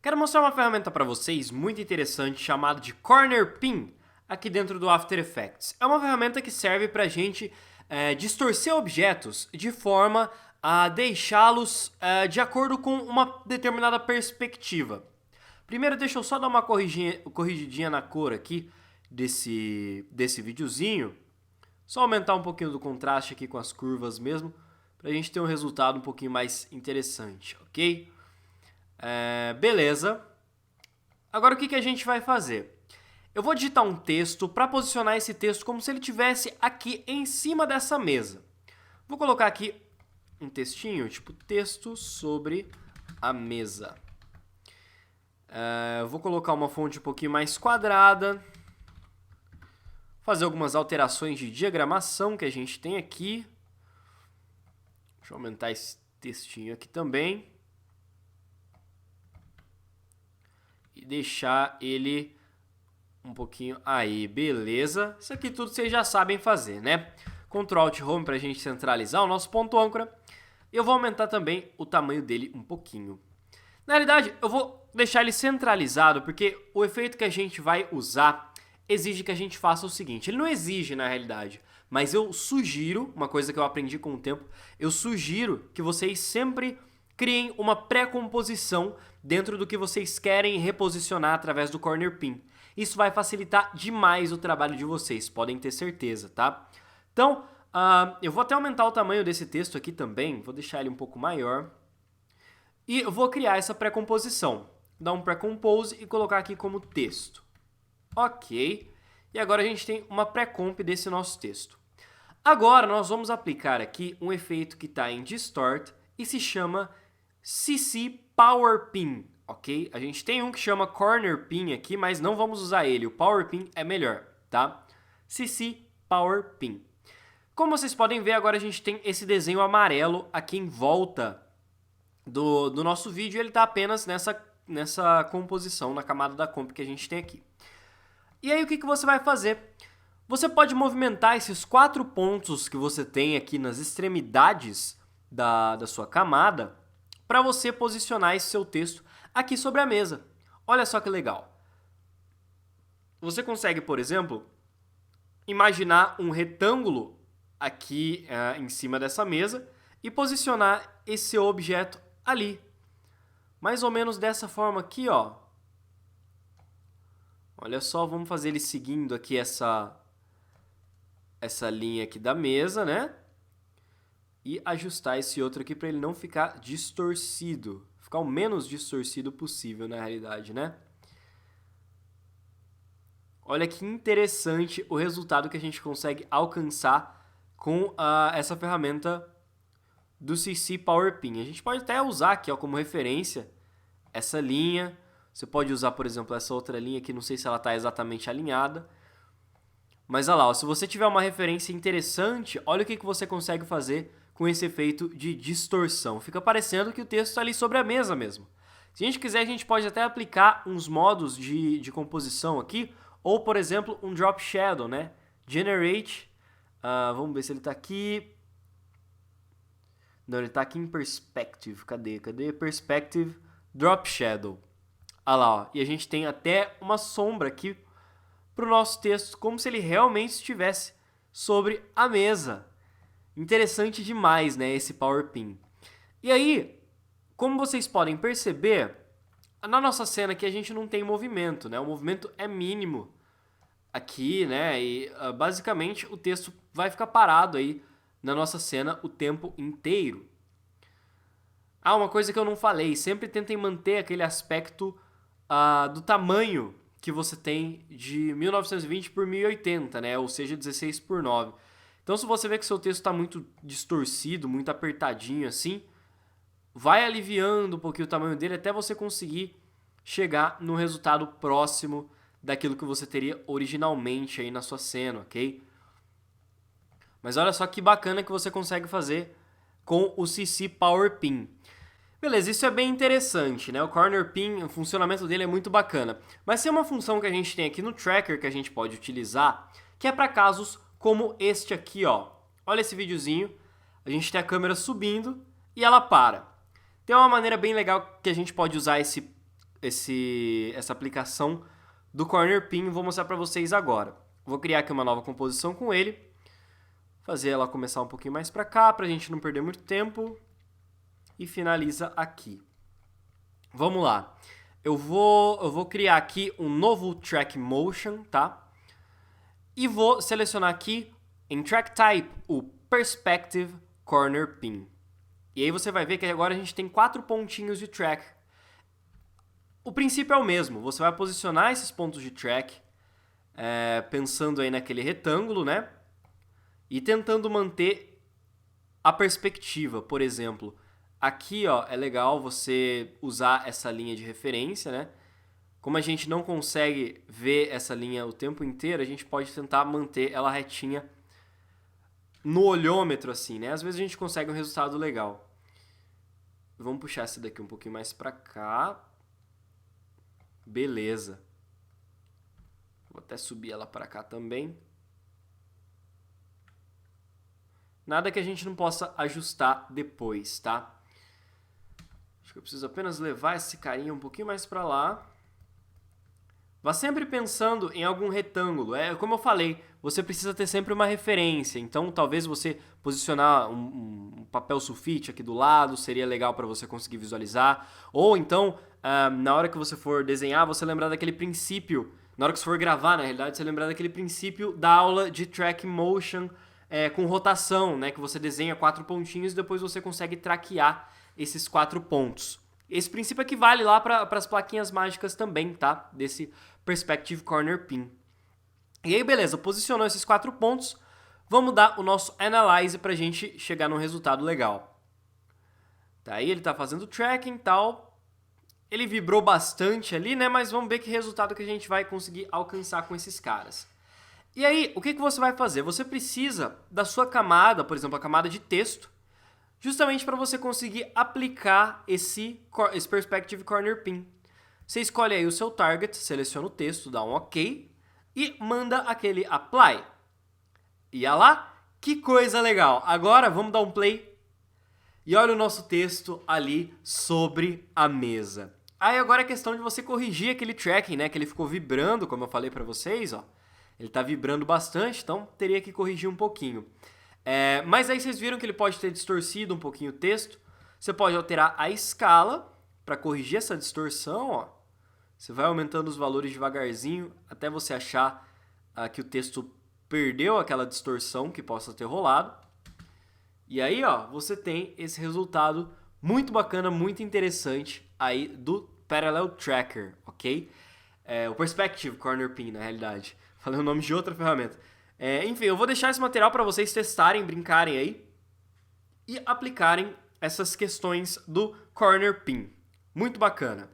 Quero mostrar uma ferramenta para vocês muito interessante chamada de Corner Pin aqui dentro do After Effects. É uma ferramenta que serve para a gente distorcer objetos de forma a deixá-los de acordo com uma determinada perspectiva. Primeiro deixa eu só dar uma corrigidinha na cor aqui desse videozinho. Só aumentar um pouquinho do contraste aqui com as curvas mesmo, para a gente ter um resultado um pouquinho mais interessante, ok? Beleza. Agora o que a gente vai fazer? Eu vou digitar um texto para posicionar esse texto como se ele estivesse aqui em cima dessa mesa. Vou colocar aqui um textinho, tipo texto sobre a mesa. Vou colocar uma fonte um pouquinho mais quadrada. Fazer algumas alterações de diagramação que a gente tem aqui. Deixa eu aumentar esse textinho aqui também. E deixar ele um pouquinho aí, beleza. Isso aqui tudo vocês já sabem fazer, né? Ctrl Alt Home para a gente centralizar o nosso ponto âncora. Eu vou aumentar também o tamanho dele um pouquinho. Na realidade, eu vou deixar ele centralizado porque o efeito que a gente vai usar exige que a gente faça o seguinte. Ele não exige na realidade, mas eu sugiro, uma coisa que eu aprendi com o tempo, eu sugiro que vocês sempre criem uma pré-composição dentro do que vocês querem reposicionar através do Corner Pin. Isso vai facilitar demais o trabalho de vocês, podem ter certeza, tá? Então, eu vou até aumentar o tamanho desse texto aqui também, vou deixar ele um pouco maior. E eu vou criar essa pré-composição. Dar um pré-compose e colocar aqui como texto. Ok. E agora a gente tem uma pré-comp desse nosso texto. Agora nós vamos aplicar aqui um efeito que está em Distort e se chama CC Power Pin, ok? A gente tem um que chama Corner Pin aqui, mas não vamos usar ele. O Power Pin é melhor, tá? CC Power Pin. Como vocês podem ver, agora a gente tem esse desenho amarelo aqui em volta do nosso vídeo. Ele está apenas nessa composição, na camada da comp que a gente tem aqui. E aí o que você vai fazer? Você pode movimentar esses 4 pontos que você tem aqui nas extremidades da sua camada para você posicionar esse seu texto aqui sobre a mesa. Olha só que legal. Você consegue, por exemplo, imaginar um retângulo aqui em cima dessa mesa e posicionar esse seu objeto ali. Mais ou menos dessa forma aqui, ó. Olha só, vamos fazer ele seguindo aqui essa linha aqui da mesa, né? E ajustar esse outro aqui para ele não ficar distorcido. Ficar o menos distorcido possível, na realidade, né? Olha que interessante o resultado que a gente consegue alcançar com essa ferramenta do CC Power Pin. A gente pode até usar aqui, ó, como referência essa linha. Você pode usar, por exemplo, essa outra linha aqui, não sei se ela está exatamente alinhada. Mas olha lá, ó, se você tiver uma referência interessante, olha o que você consegue fazer com esse efeito de distorção. Fica parecendo que o texto está ali sobre a mesa mesmo. Se a gente quiser, a gente pode até aplicar uns modos de composição aqui, ou, por exemplo, um Drop Shadow, né? Generate, vamos ver se ele está aqui. Não, ele está aqui em Perspective. Cadê? Perspective, Drop Shadow. Olha lá, ó, e a gente tem até uma sombra aqui para o nosso texto, como se ele realmente estivesse sobre a mesa. Interessante demais, né, esse Power Pin. E aí, como vocês podem perceber, na nossa cena aqui a gente não tem movimento, né? O movimento é mínimo aqui, né? E basicamente o texto vai ficar parado aí na nossa cena o tempo inteiro. Uma coisa que eu não falei, sempre tentem manter aquele aspecto do tamanho que você tem de 1920 por 1080, né? Ou seja, 16 por 9. Então, se você vê que seu texto está muito distorcido, muito apertadinho assim, vai aliviando um pouquinho o tamanho dele até você conseguir chegar no resultado próximo daquilo que você teria originalmente aí na sua cena, ok? Mas olha só que bacana que você consegue fazer com o CC Power Pin. Beleza, isso é bem interessante, né? O Corner Pin, o funcionamento dele é muito bacana. Mas tem uma função que a gente tem aqui no Tracker que a gente pode utilizar, que é para casos como este aqui, ó. Olha esse videozinho, a gente tem a câmera subindo e ela para. Tem uma maneira bem legal que a gente pode usar esse essa aplicação do Corner Pin, vou mostrar para vocês agora. Vou criar aqui uma nova composição com ele, fazer ela começar um pouquinho mais para cá, para a gente não perder muito tempo, e finaliza aqui. Vamos lá. Eu vou criar aqui um novo Track Motion, tá? E vou selecionar aqui em Track Type o Perspective Corner Pin. E aí você vai ver que agora a gente tem 4 pontinhos de track. O princípio é o mesmo, você vai posicionar esses pontos de track, pensando aí naquele retângulo, né? E tentando manter a perspectiva, por exemplo. Aqui, ó, é legal você usar essa linha de referência, né? Como a gente não consegue ver essa linha o tempo inteiro, a gente pode tentar manter ela retinha no olhômetro, assim, né? Às vezes a gente consegue um resultado legal. Vamos puxar essa daqui um pouquinho mais pra cá. Beleza. Vou até subir ela pra cá também. Nada que a gente não possa ajustar depois, tá? Acho que eu preciso apenas levar esse carinha um pouquinho mais pra lá. Vá sempre pensando em algum retângulo. Como eu falei, você precisa ter sempre uma referência. Então, talvez você posicionar um papel sulfite aqui do lado seria legal para você conseguir visualizar. Ou então, na hora que você for desenhar, você lembrar daquele princípio. Na hora que você for gravar, na realidade, você lembrar daquele princípio da aula de Track Motion com rotação, né? Que você desenha 4 pontinhos e depois você consegue traquear esses 4 pontos. Esse princípio equivale lá para as plaquinhas mágicas também, tá? Desse Perspective Corner Pin. E aí, beleza, posicionou esses 4 pontos, vamos dar o nosso Analyze para a gente chegar num resultado legal. Tá aí, ele está fazendo tracking e tal. Ele vibrou bastante ali, né? Mas vamos ver que resultado que a gente vai conseguir alcançar com esses caras. E aí, o que você vai fazer? Você precisa da sua camada, por exemplo, a camada de texto, justamente para você conseguir aplicar esse Perspective Corner Pin. Você escolhe aí o seu target, seleciona o texto, dá um OK e manda aquele Apply. E olha lá, que coisa legal! Agora vamos dar um play e olha o nosso texto ali sobre a mesa. Aí agora é questão de você corrigir aquele tracking, né? Que ele ficou vibrando, como eu falei para vocês, ó. Ele está vibrando bastante, então teria que corrigir um pouquinho. Mas aí vocês viram que ele pode ter distorcido um pouquinho o texto. Você pode alterar a escala para corrigir essa distorção, ó. Você vai aumentando os valores devagarzinho até você achar que o texto perdeu aquela distorção que possa ter rolado. E aí, ó, você tem esse resultado muito bacana, muito interessante aí do Parallel Tracker, ok? O Perspective Corner Pin, na realidade. Falei o nome de outra ferramenta. Enfim, eu vou deixar esse material para vocês testarem, brincarem aí e aplicarem essas questões do Corner Pin. Muito bacana.